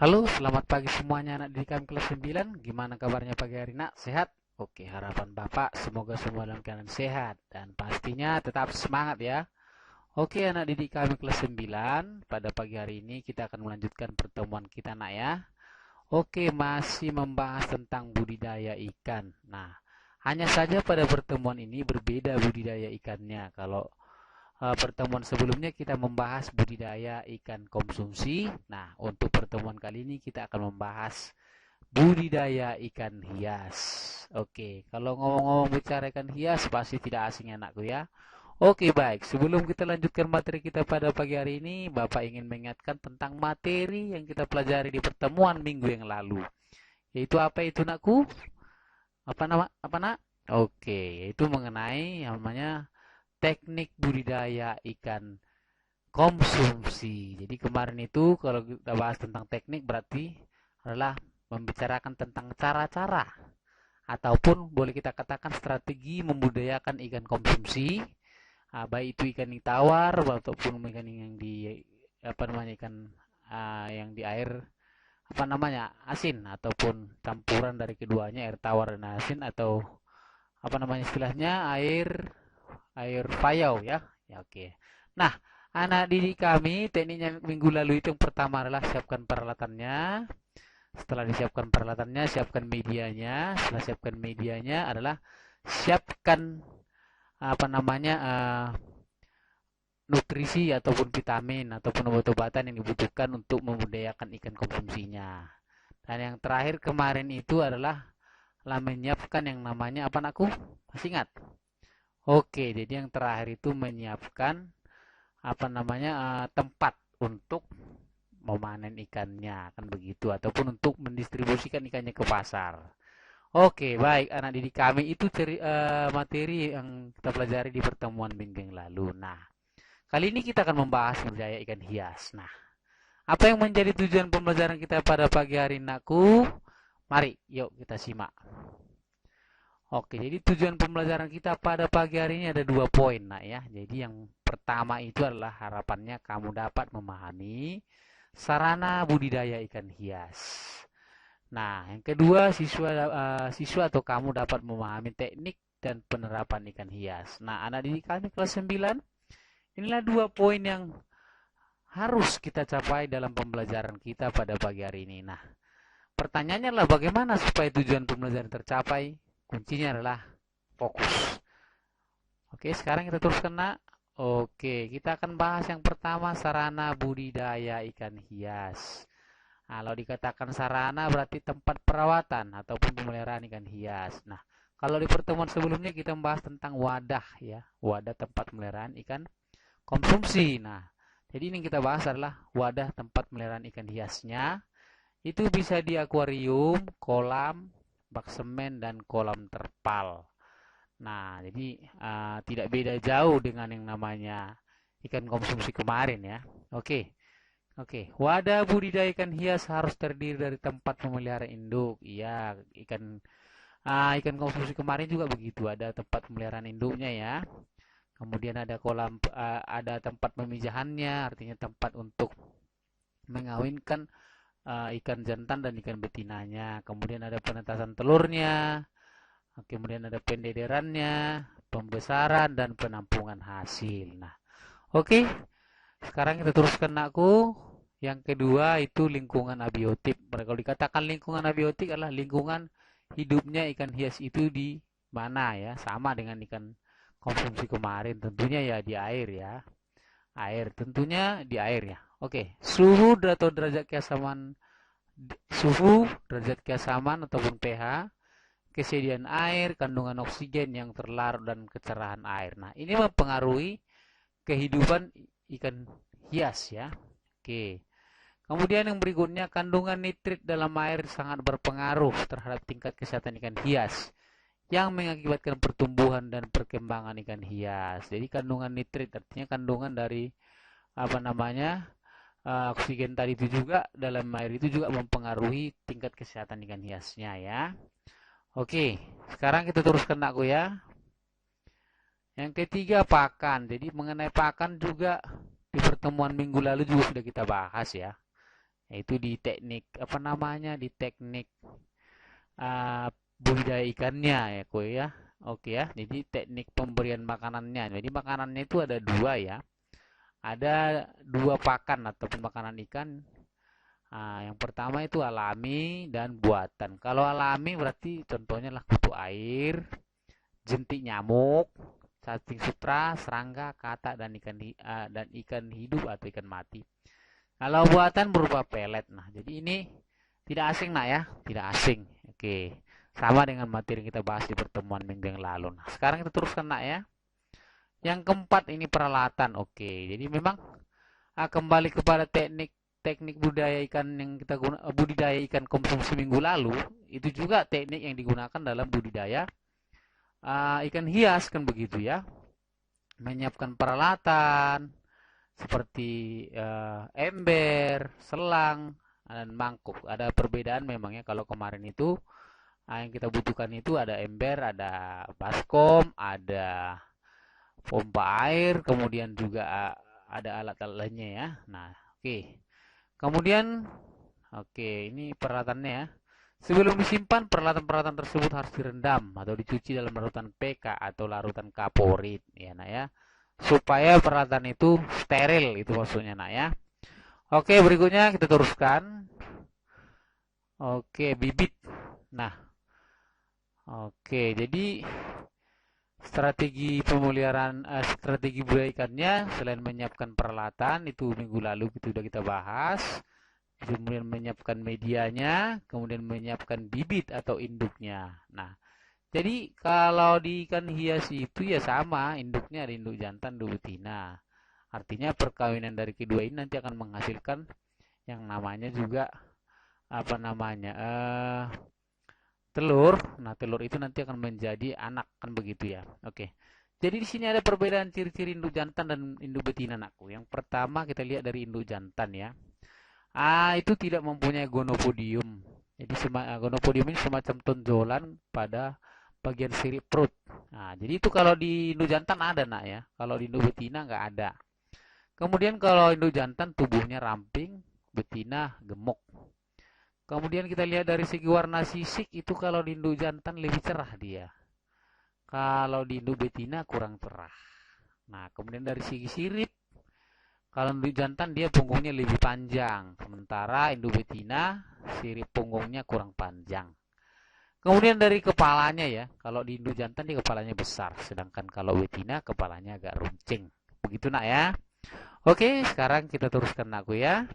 Halo, selamat pagi semuanya anak didik kami kelas 9. Gimana kabarnya pagi hari nak? Sehat? Oke, harapan Bapak semoga semua dalam keadaan sehat dan pastinya tetap semangat ya. Oke, anak didik kami kelas 9, pada pagi hari ini kita akan melanjutkan pertemuan kita nak ya. Oke, masih membahas tentang budidaya ikan. Nah, hanya saja pada pertemuan ini berbeda budidaya ikannya. Kalau pertemuan sebelumnya kita membahas budidaya ikan konsumsi. Nah, untuk pertemuan kali ini kita akan membahas budidaya ikan hias. Oke, kalau ngomong-ngomong bicara ikan hias pasti tidak asing anakku ya. Oke, baik. Sebelum kita lanjutkan materi kita pada pagi hari ini, Bapak ingin mengingatkan tentang materi yang kita pelajari di pertemuan minggu yang lalu. Yaitu apa itu nakku? Apa nak? Oke, yaitu mengenai yang namanya teknik budidaya ikan konsumsi. Jadi kemarin itu kalau kita bahas tentang teknik berarti adalah membicarakan tentang cara-cara ataupun boleh kita katakan strategi membudidayakan ikan konsumsi, baik itu ikan yang tawar ataupun ikan yang di apa namanya ikan yang di air apa namanya asin ataupun campuran dari keduanya air tawar dan asin atau apa namanya istilahnya air air payau ya. Ya oke. Nah, anak didik kami tekniknya minggu lalu itu yang pertama adalah siapkan peralatannya. Setelah disiapkan peralatannya, siapkan medianya. Setelah siapkan medianya adalah siapkan apa namanya nutrisi ataupun vitamin ataupun obat-obatan yang dibutuhkan untuk membudidayakan ikan konsumsinya. Dan yang terakhir kemarin itu adalah menyiapkan yang namanya apa anakku? Masih ingat? Oke, jadi yang terakhir itu menyiapkan apa namanya tempat untuk memanen ikannya kan begitu ataupun untuk mendistribusikan ikannya ke pasar. Oke, baik anak didik kami itu materi yang kita pelajari di pertemuan minggu yang lalu. Nah, kali ini kita akan membahas budidaya ikan hias. Nah, apa yang menjadi tujuan pembelajaran kita pada pagi hari ini, nakku? Mari, yuk kita simak. Oke, jadi tujuan pembelajaran kita pada pagi hari ini ada 2 poin, nak ya. Jadi yang pertama itu adalah harapannya kamu dapat memahami sarana budidaya ikan hias. Nah, yang kedua siswa atau kamu dapat memahami teknik dan penerapan ikan hias. Nah, anak didik kami kelas 9, inilah 2 poin yang harus kita capai dalam pembelajaran kita pada pagi hari ini. Nah, pertanyaannya adalah bagaimana supaya tujuan pembelajaran tercapai? Kuncinya adalah fokus. Oke, sekarang kita teruskan nak. Oke, kita akan bahas yang pertama sarana budidaya ikan hias. Nah, kalau dikatakan sarana berarti tempat perawatan ataupun pemeliharaan ikan hias. Nah, kalau di pertemuan sebelumnya kita membahas tentang wadah ya, wadah tempat pemeliharaan ikan konsumsi. Nah, jadi ini kita bahas adalah wadah tempat pemeliharaan ikan hiasnya. Itu bisa di akuarium, kolam, bak semen, dan kolam terpal. Nah, jadi tidak beda jauh dengan yang namanya ikan konsumsi kemarin ya. Oke, oke. Wadah budidaya ikan hias harus terdiri dari tempat memelihara induk. Iya, ikan konsumsi kemarin juga begitu. Ada tempat pemeliharaan induknya ya. Kemudian ada kolam, ada tempat pemijahannya, artinya tempat untuk mengawinkan ikan jantan dan ikan betinanya. Kemudian ada penetasan telurnya. Kemudian ada pendederannya, pembesaran dan penampungan hasil. Nah, oke. Sekarang kita teruskan nakku. Yang kedua itu lingkungan abiotik. Kalau dikatakan lingkungan abiotik adalah lingkungan hidupnya ikan hias itu di mana ya? Sama dengan ikan konsumsi kemarin. Tentunya ya di air ya. Air tentunya di air ya. Oke, suhu, derajat keasaman ataupun pH, kesediaan air, kandungan oksigen yang terlarut dan kecerahan air. Nah, ini mempengaruhi kehidupan ikan hias ya. Oke. Kemudian yang berikutnya kandungan nitrit dalam air sangat berpengaruh terhadap tingkat kesehatan ikan hias yang mengakibatkan pertumbuhan dan perkembangan ikan hias. Jadi kandungan nitrit artinya kandungan dari apa namanya oksigen tadi itu juga dalam air itu juga mempengaruhi tingkat kesehatan ikan hiasnya ya. Oke, sekarang kita teruskan nakku ya. Yang ketiga pakan. Jadi mengenai pakan juga di pertemuan minggu lalu juga sudah kita bahas ya. yaitu di teknik apa namanya, di teknik uh, budidaya ikannya ya kue ya. Oke ya, jadi teknik pemberian makanannya. Jadi makanannya itu ada dua ya. Ada dua pakan ataupun makanan ikan. Yang pertama itu alami dan buatan. Kalau alami berarti contohnya lah kutu air, jentik nyamuk, cacing sutra, serangga, katak dan ikan hidup atau ikan mati. Kalau buatan berupa pelet. Nah, jadi ini tidak asing nak ya, tidak asing. Oke, sama dengan materi yang kita bahas di pertemuan minggu yang lalu. Nah, sekarang kita teruskan nak ya. Yang keempat ini peralatan. Oke, jadi memang kembali kepada teknik budidaya ikan yang kita budidaya ikan konsumsi minggu lalu, itu juga teknik yang digunakan dalam budidaya ikan hias kan begitu ya. Menyiapkan peralatan seperti ember, selang, dan mangkuk. Ada perbedaan memang ya. Kalau kemarin itu yang kita butuhkan itu ada ember, ada baskom, ada pompa air, kemudian juga ada alat-alat lainnya ya. Nah, oke. Kemudian ini peralatannya ya. Sebelum disimpan, peralatan-peralatan tersebut harus direndam atau dicuci dalam larutan PK atau larutan kaporit ya nak ya. Supaya peralatan itu steril, itu maksudnya nak ya. Oke, berikutnya kita teruskan. Oke, bibit. Nah, oke, jadi strategi pemeliharaan strategi budidaya ikannya selain menyiapkan peralatan itu minggu lalu itu sudah kita bahas, kemudian menyiapkan medianya, kemudian menyiapkan bibit atau induknya. Nah, jadi kalau di ikan hias itu ya sama, induknya ada induk jantan, induk betina. Artinya perkawinan dari kedua ini nanti akan menghasilkan yang namanya juga apa namanya telur. Nah, telur itu nanti akan menjadi anak kan begitu ya. Oke. Jadi di sini ada perbedaan ciri-ciri induk jantan dan induk betina anakku. Yang pertama kita lihat dari induk jantan ya. Itu tidak mempunyai gonopodium. Jadi gonopodium ini semacam tonjolan pada bagian sirip perut. Nah, jadi itu kalau di induk jantan ada nak ya. Kalau di induk betina nggak ada. Kemudian kalau induk jantan tubuhnya ramping, betina gemuk. Kemudian kita lihat dari segi warna sisik itu kalau di induk jantan lebih cerah dia. Kalau di induk betina kurang cerah. Nah, kemudian dari segi sirip, kalau induk jantan dia punggungnya lebih panjang, sementara induk betina sirip punggungnya kurang panjang. Kemudian dari kepalanya ya, kalau di induk jantan dia kepalanya besar, sedangkan kalau betina kepalanya agak runcing. Begitu nak ya. Oke, sekarang kita teruskan aku ya.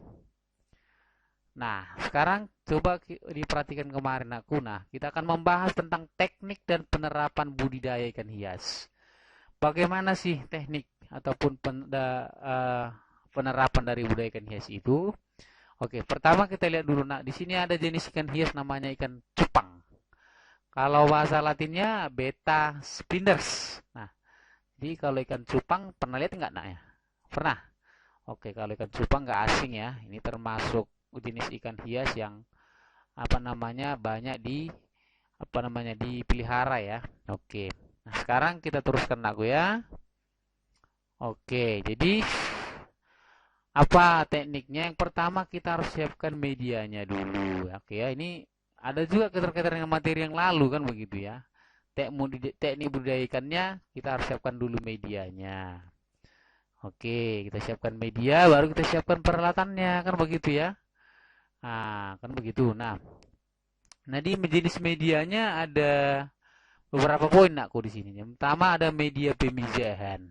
Nah, sekarang coba diperhatikan kemarin aku. Nah, kita akan membahas tentang teknik dan penerapan budidaya ikan hias. Bagaimana sih teknik ataupun penerapan dari budidaya ikan hias itu? Oke, pertama kita lihat dulu. Nah, di sini ada jenis ikan hias namanya ikan cupang. Kalau bahasa Latinnya Betta spinders. Nah, jadi kalau ikan cupang pernah lihat nggak nak ya? Pernah. Oke, kalau ikan cupang nggak asing ya. Ini termasuk jenis ikan hias yang banyak dipelihara ya. Oke. Nah, sekarang kita teruskan aku ya. Oke, jadi apa tekniknya? Yang pertama kita harus siapkan medianya dulu. Oke ya, ini ada juga keterkaitan dengan materi yang lalu kan begitu ya. Teknik budidaya ikannya kita harus siapkan dulu medianya. Oke, kita siapkan media, baru kita siapkan peralatannya kan begitu ya. Kan begitu. Nah, di jenis medianya ada beberapa poin nakku di sini. Yang pertama ada media pemijahan.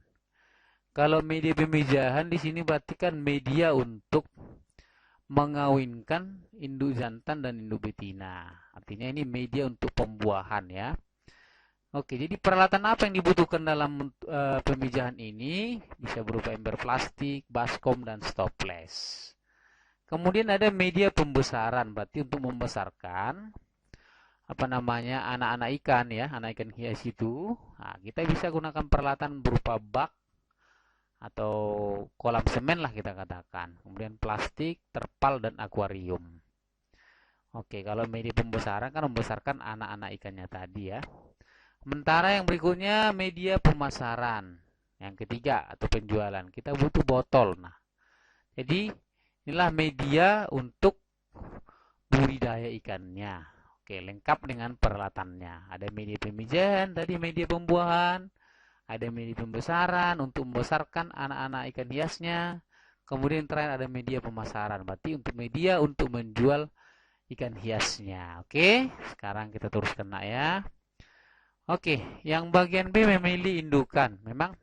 Kalau media pemijahan di sini berarti kan media untuk mengawinkan induk jantan dan induk betina. Artinya ini media untuk pembuahan ya. Oke, jadi peralatan apa yang dibutuhkan dalam pemijahan ini? Bisa berupa ember plastik, baskom, dan stopless. Kemudian ada media pembesaran, berarti untuk membesarkan anak-anak ikan ya, anak ikan hias itu. Nah, kita bisa gunakan peralatan berupa bak atau kolam semen lah kita katakan. Kemudian plastik, terpal, dan akuarium. Oke, kalau media pembesaran kan membesarkan anak-anak ikannya tadi ya. Sementara yang berikutnya media pemasaran. Yang ketiga atau penjualan. Kita butuh botol. Nah, jadi Inilah media untuk budidaya ikannya. Oke, lengkap dengan peralatannya. Ada media pemijahan, tadi media pembuahan, ada media pembesaran untuk membesarkan anak-anak ikan hiasnya. Kemudian terakhir ada media pemasaran, berarti untuk media untuk menjual ikan hiasnya. Oke, sekarang kita teruskan nak ya. Oke, yang bagian B memilih indukan. Memang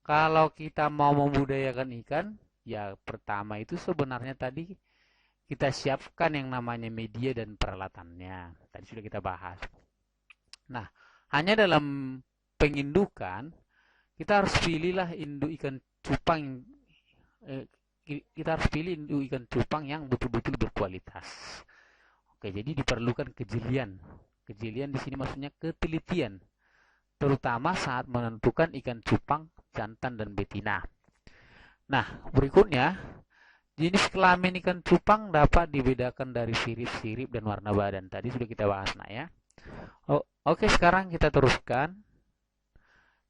kalau kita mau membudidayakan ikan, ya pertama itu sebenarnya tadi kita siapkan yang namanya media dan peralatannya. Tadi sudah kita bahas. Nah, hanya dalam pengindukan kita harus pilihlah induk ikan cupang. Kita harus pilih induk ikan cupang yang betul-betul berkualitas. Oke, jadi diperlukan kejelian. Kejelian di sini maksudnya ketelitian, terutama saat menentukan ikan cupang, jantan dan betina. Nah, berikutnya jenis kelamin ikan cupang dapat dibedakan dari sirip-sirip dan warna badan. Tadi sudah kita bahas, nak ya. Oke, sekarang kita teruskan.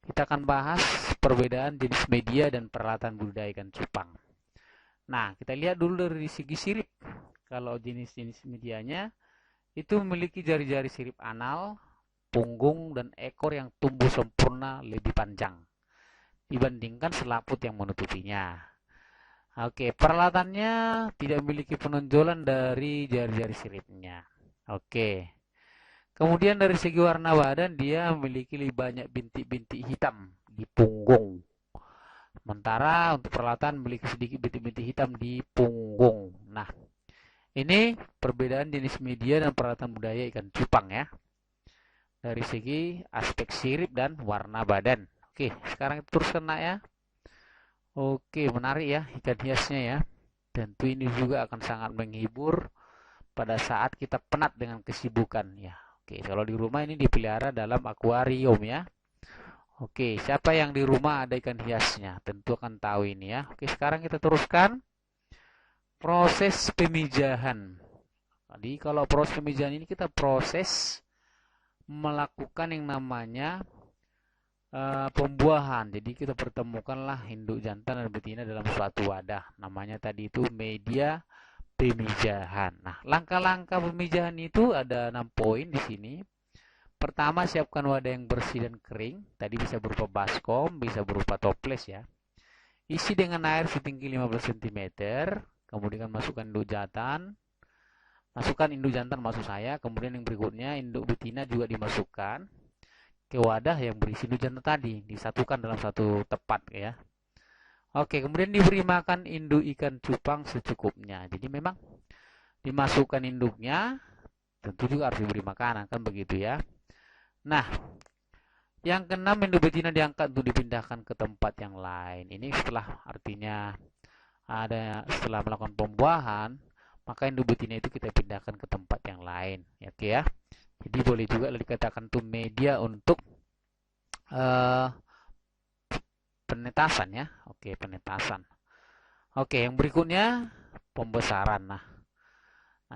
Kita akan bahas perbedaan jenis media dan peralatan budidaya ikan cupang. Nah, kita lihat dulu dari segi sirip. Kalau jenis-jenis medianya itu memiliki jari-jari sirip anal, punggung, dan ekor yang tumbuh sempurna lebih panjang dibandingkan selaput yang menutupinya. Oke, peralatannya tidak memiliki penonjolan dari jari-jari siripnya. Oke. Kemudian dari segi warna badan dia memiliki lebih banyak bintik-bintik hitam di punggung. Sementara untuk peralatan memiliki sedikit bintik-bintik hitam di punggung. Nah, ini perbedaan jenis media dan peralatan budaya ikan cupang ya. Dari segi aspek sirip dan warna badan. Oke, sekarang kita teruskan nak ya. Oke, menarik ya ikan hiasnya ya. Tentu ini juga akan sangat menghibur pada saat kita penat dengan kesibukan ya. Oke, kalau di rumah ini dipelihara dalam akuarium ya. Oke, siapa yang di rumah ada ikan hiasnya? Tentu akan tahu ini ya. Oke, sekarang kita teruskan proses pemijahan. Jadi kalau proses pemijahan ini kita proses melakukan yang namanya pembuahan. Jadi kita pertemukanlah induk jantan dan betina dalam suatu wadah. Namanya tadi itu media pemijahan. Nah, langkah-langkah pemijahan itu ada 6 poin di sini. Pertama, siapkan wadah yang bersih dan kering. Tadi bisa berupa baskom, bisa berupa toples ya. Isi dengan air setinggi 15 cm. Kemudian masukkan induk jantan. Masukkan induk jantan maksud saya. Kemudian yang berikutnya induk betina juga dimasukkan ke wadah yang berisi induk jantan tadi. Disatukan dalam satu tempat ya. Oke, kemudian diberi makan induk ikan cupang secukupnya. Jadi memang dimasukkan induknya, tentu juga harus diberi makanan kan begitu ya. Nah, yang keenam, induk betina diangkat untuk dipindahkan ke tempat yang lain. Ini artinya setelah melakukan pembuahan, maka induk betina itu kita pindahkan ke tempat yang lain. Oke ya. Jadi boleh juga dikatakan itu media untuk penetasan ya. Oke, penetasan. Oke, yang berikutnya pembesaran. Nah,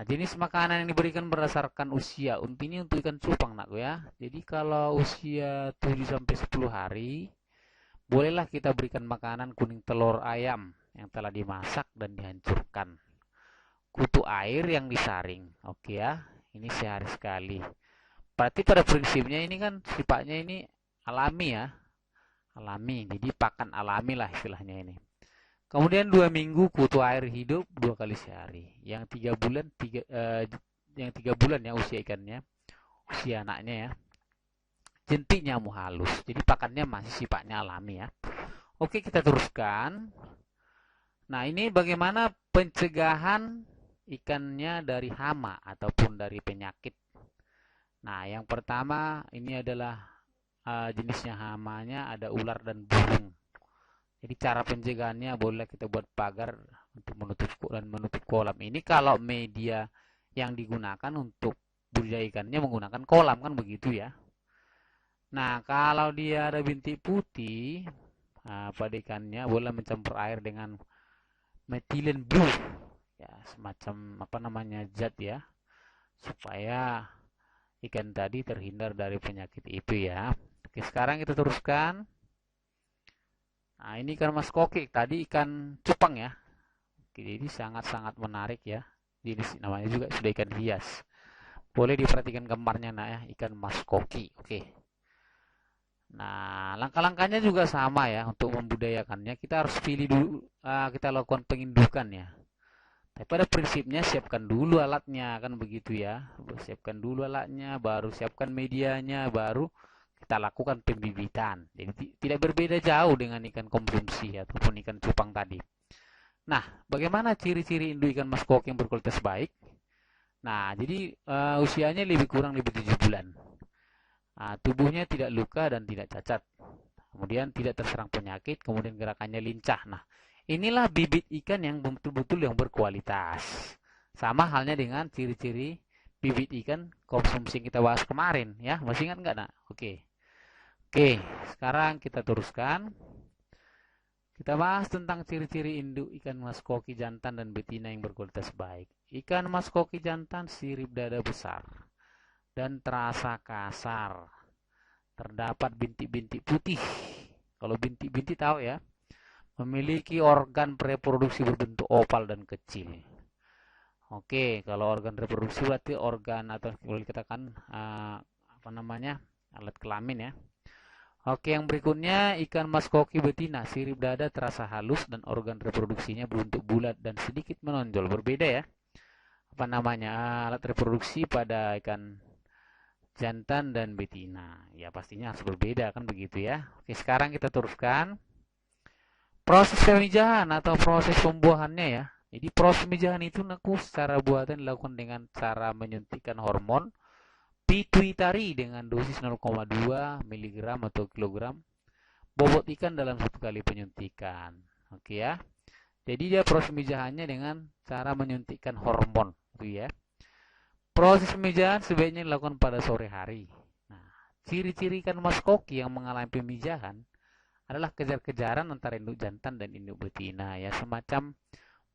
jenis makanan yang diberikan berdasarkan usia. Ini untuk ikan cupang nakku ya. Jadi kalau usia 7 sampai 10 hari, bolehlah kita berikan makanan kuning telur ayam yang telah dimasak dan dihancurkan. Kutu air yang disaring. Oke ya. Ini sehari sekali. Berarti pada prinsipnya ini kan sifatnya ini alami ya. Alami. Jadi pakan alami lah istilahnya ini. Kemudian 2 minggu kutu air hidup 2 kali sehari. Yang 3 bulan yang 3 bulan ya usia ikannya, usia anaknya ya. Jentiknya mau halus. Jadi pakannya masih sifatnya alami ya. Oke, kita teruskan. Nah, ini bagaimana pencegahan ikannya dari hama ataupun dari penyakit. Nah, yang pertama ini adalah jenisnya hamanya ada ular dan burung. Jadi cara pencegahannya boleh kita buat pagar untuk menutup kolam. Ini kalau media yang digunakan untuk budidaya ikannya menggunakan kolam kan begitu ya. Nah, kalau dia ada bintik putih pada ikannya boleh mencampur air dengan methylene blue ya, semacam apa namanya zat ya, supaya ikan tadi terhindar dari penyakit itu ya. Oke, sekarang kita teruskan. Nah, ini ikan mas kokik, tadi ikan cupang ya. Jadi sangat-sangat menarik ya. Ini namanya juga sudah ikan hias. Boleh diperhatikan gambarnya nak ya, ikan mas koki. Oke. Nah, langkah-langkahnya juga sama ya untuk membudayakannya. Kita harus pilih dulu, kita lakukan pengindukan ya. Tapi pada prinsipnya siapkan dulu alatnya, kan begitu ya. Siapkan dulu alatnya, baru siapkan medianya, baru kita lakukan pembibitan. Jadi tidak berbeda jauh dengan ikan konsumsi ataupun ikan cupang tadi. Nah, bagaimana ciri-ciri induk ikan mas koki yang berkualitas baik? Nah, jadi usianya lebih kurang lebih 7 bulan. Nah, tubuhnya tidak luka dan tidak cacat. Kemudian tidak terserang penyakit, kemudian gerakannya lincah. Nah, inilah bibit ikan yang betul-betul yang berkualitas. Sama halnya dengan ciri-ciri bibit ikan konsumsi yang kita bahas kemarin ya. Masih ingat nggak nak? Oke. Oke, sekarang kita teruskan. Kita bahas tentang ciri-ciri induk ikan mas koki jantan dan betina yang berkualitas baik. Ikan mas koki jantan sirip dada besar dan terasa kasar. Terdapat bintik-bintik putih. Kalau bintik-bintik tahu ya. Memiliki organ reproduksi berbentuk oval dan kecil. Oke, kalau organ reproduksi berarti organ atau boleh dikatakan apa namanya? Alat kelamin ya. Oke, yang berikutnya ikan mas koki betina, sirip dada terasa halus dan organ reproduksinya berbentuk bulat dan sedikit menonjol. Berbeda ya. Apa namanya? Alat reproduksi pada ikan jantan dan betina. Ya pastinya harus berbeda kan begitu ya. Oke, sekarang kita teruskan proses pemijahan atau proses pembuahannya ya. Jadi proses pemijahan itu secara buatan dilakukan dengan cara menyuntikkan hormon pituitari dengan dosis 0,2 mg atau kilogram bobot ikan dalam satu kali penyuntikan. Oke ya. Jadi dia proses pemijahannya dengan cara menyuntikkan hormon, gitu ya. Proses pemijahan sebaiknya dilakukan pada sore hari. Nah, ciri-ciri ikan mas koki yang mengalami pemijahan adalah kejar-kejaran antara induk jantan dan induk betina ya, semacam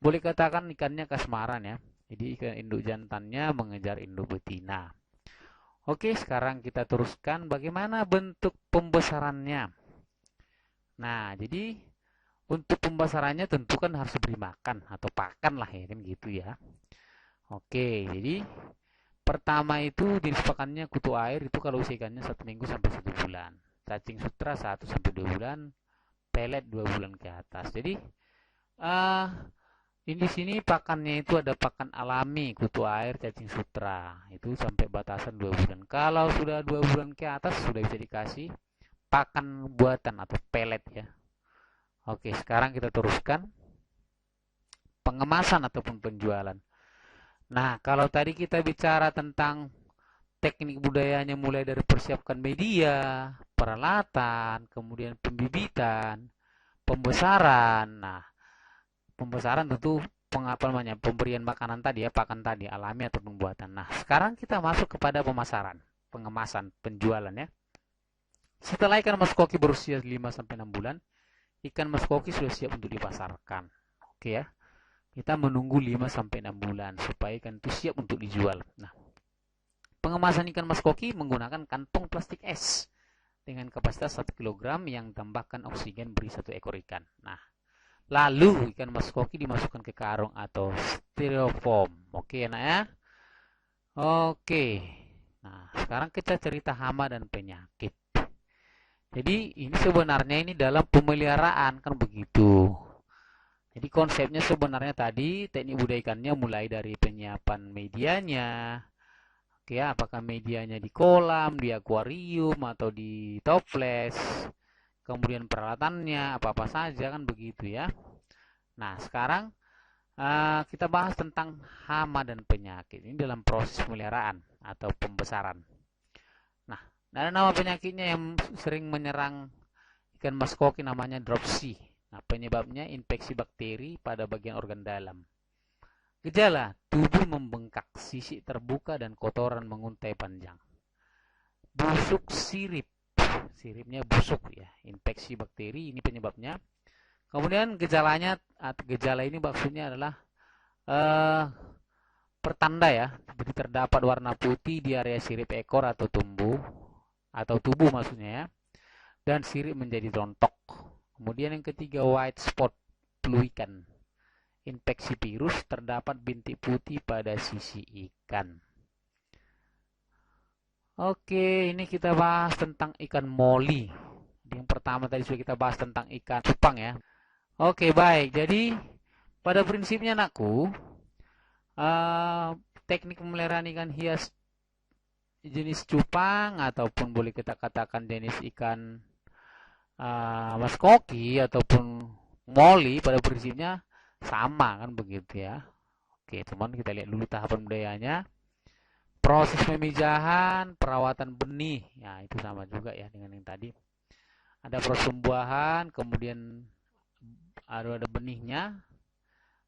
boleh katakan ikannya kasmaran ya. Jadi ikan induk jantannya mengejar induk betina. Oke, sekarang kita teruskan bagaimana bentuk pembesarannya. Nah, jadi untuk pembesarannya tentu kan harus diberi makan atau pakan lah ya kan gitu ya. Oke, jadi pertama itu jenis pakannya kutu air itu kalau usia ikannya 1 minggu sampai 1 bulan. Cacing sutra 1 sampai 2 bulan, pelet 2 bulan ke atas. Jadi ini di sini pakannya itu ada pakan alami, kutu air, cacing sutra. Itu sampai batasan 2 bulan. Kalau sudah 2 bulan ke atas sudah bisa dikasih pakan buatan atau pelet ya. Oke, sekarang kita teruskan pengemasan ataupun penjualan. Nah, kalau tadi kita bicara tentang teknik budayanya mulai dari persiapkan media, peralatan, kemudian pembibitan, pembesaran. Nah, pembesaran tentu pemberian makanan tadi ya, pakan tadi alami atau pembuatan. Nah, sekarang kita masuk kepada pemasaran, pengemasan, penjualan ya. Setelah ikan mas koki berusia 5 sampai 6 bulan, ikan mas koki sudah siap untuk dipasarkan. Oke ya. Kita menunggu 5 sampai 6 bulan supaya ikan itu siap untuk dijual. Nah, pengemasan ikan mas koki menggunakan kantong plastik es dengan kapasitas 1 kg yang tambahkan oksigen beri 1 ekor ikan. Nah, lalu ikan mas koki dimasukkan ke karung atau styrofoam. Oke enak ya. Oke. Nah, sekarang kita cerita hama dan penyakit. Jadi ini sebenarnya ini dalam pemeliharaan kan begitu. Jadi konsepnya sebenarnya tadi teknik budaya ikannya mulai dari penyiapan medianya. Oke ya, apakah medianya di kolam, di akuarium atau di toples. Kemudian peralatannya apa-apa saja kan begitu ya. Nah, sekarang kita bahas tentang hama dan penyakit. Ini dalam proses pemeliharaan atau pembesaran. Nah, ada nama penyakitnya yang sering menyerang ikan mas koki namanya dropsy. Nah, penyebabnya infeksi bakteri pada bagian organ dalam. Gejala, tubuh membengkak, sisik terbuka dan kotoran menguntai panjang. Busuk sirip. Siripnya busuk ya, infeksi bakteri ini penyebabnya. Kemudian gejala ini maksudnya adalah pertanda ya, jadi terdapat warna putih di area sirip ekor atau tubuh maksudnya ya, dan sirip menjadi rontok. Kemudian yang ketiga white spot, flu ikan. infeksi virus, terdapat bintik putih pada sisi ikan. Oke, ini kita bahas tentang ikan moli. Yang pertama tadi sudah kita bahas tentang ikan cupang ya. Oke, baik. Jadi pada prinsipnya anakku, teknik pemeliharaan ikan hias jenis cupang ataupun boleh kita katakan jenis ikan maskoki ataupun moli pada prinsipnya sama kan begitu ya. Oke, teman kita lihat dulu tahapan budayanya. Proses pemijahan, perawatan benih, ya itu sama juga ya dengan yang tadi. Ada proses pembuahan, kemudian ada benihnya.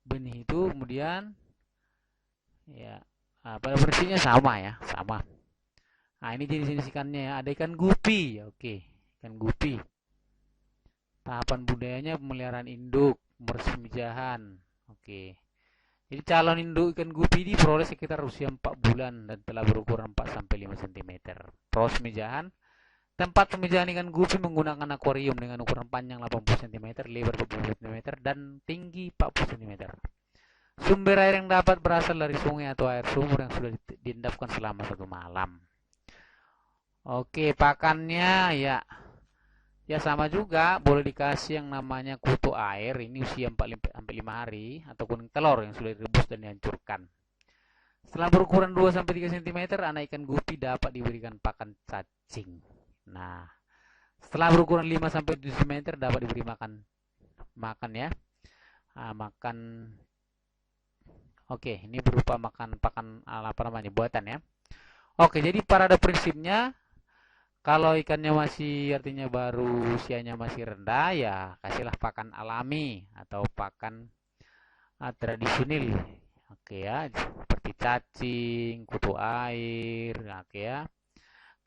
Benih itu kemudian ya pada prinsipnya sama ya, sama. Nah, ini jenis-jenis ikannya ya. Ada ikan gupi, oke, ikan gupi. Tahapan budayanya pemeliharaan induk, proses pemijahan, oke. Jadi calon induk ikan gupi diperoleh sekitar usia 4 bulan dan telah berukuran 4-5 cm. Proses pemijahan, tempat pemijahan ikan gupi menggunakan akuarium dengan ukuran panjang 80 cm, lebar 20 cm, dan tinggi 40 cm. Sumber air yang dapat berasal dari sungai atau air sumur yang sudah diendapkan selama 1 malam. Oke, pakannya ya sama juga, boleh dikasih yang namanya kutu air, ini usia 4-5 hari, atau kuning telur yang sudah direbus dan dihancurkan. Setelah berukuran 2-3 cm, anak ikan gupi dapat diberikan pakan cacing. Nah, setelah berukuran 5-7 cm dapat diberi makan ya. Makan. Oke, ini berupa pakan buatan ya. Oke, jadi pada prinsipnya kalau ikannya masih artinya baru usianya masih rendah ya kasihlah pakan alami atau pakan tradisional. Oke ya, seperti cacing, kutu air, oke ya,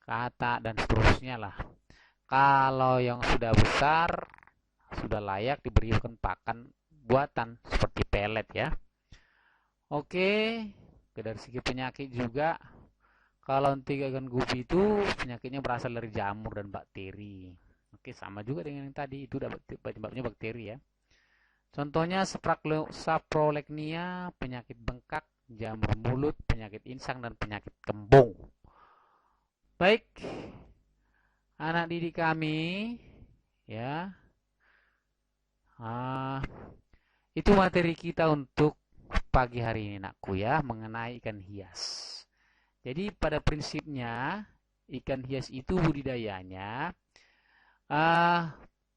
katak dan seterusnya lah. Kalau yang sudah besar sudah layak diberikan pakan buatan seperti pelet ya. Oke, dari segi penyakit juga. Kalau untuk ikan gupi itu penyakitnya berasal dari jamur dan bakteri. Oke, sama juga dengan yang tadi, itu penyebabnya bakteri ya. Contohnya saprolegnia, penyakit bengkak, jamur mulut, penyakit insang, dan penyakit kembung. Baik, anak didik kami, ya, itu materi kita untuk pagi hari ini, nakku ya, mengenai ikan hias. Jadi pada prinsipnya ikan hias itu budidayanya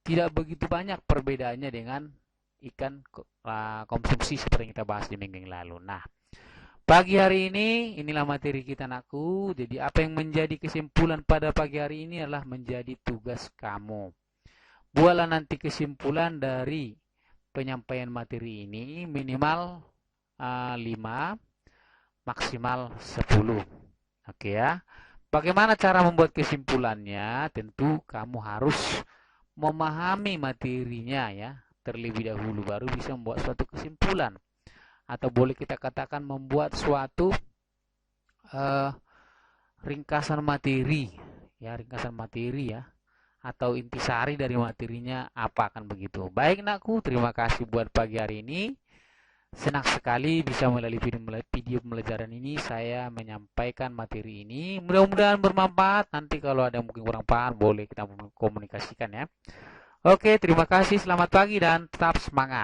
tidak begitu banyak perbedaannya dengan ikan konsumsi seperti yang kita bahas di minggu yang lalu. Nah, pagi hari ini inilah materi kita nakku. Jadi apa yang menjadi kesimpulan pada pagi hari ini adalah menjadi tugas kamu. Buatlah nanti kesimpulan dari penyampaian materi ini minimal 5 maksimal 10. Oke ya. Bagaimana cara membuat kesimpulannya? Tentu kamu harus memahami materinya ya terlebih dahulu baru bisa membuat suatu kesimpulan. Atau boleh kita katakan membuat suatu ringkasan materi ya, atau intisari dari materinya apa akan begitu. Baik nakku, terima kasih buat pagi hari ini. Senang sekali bisa melalui video pembelajaran ini saya menyampaikan materi ini. Mudah-mudahan bermanfaat. Nanti kalau ada mungkin kurang paham boleh kita komunikasikan ya. Oke, terima kasih. Selamat pagi dan tetap semangat.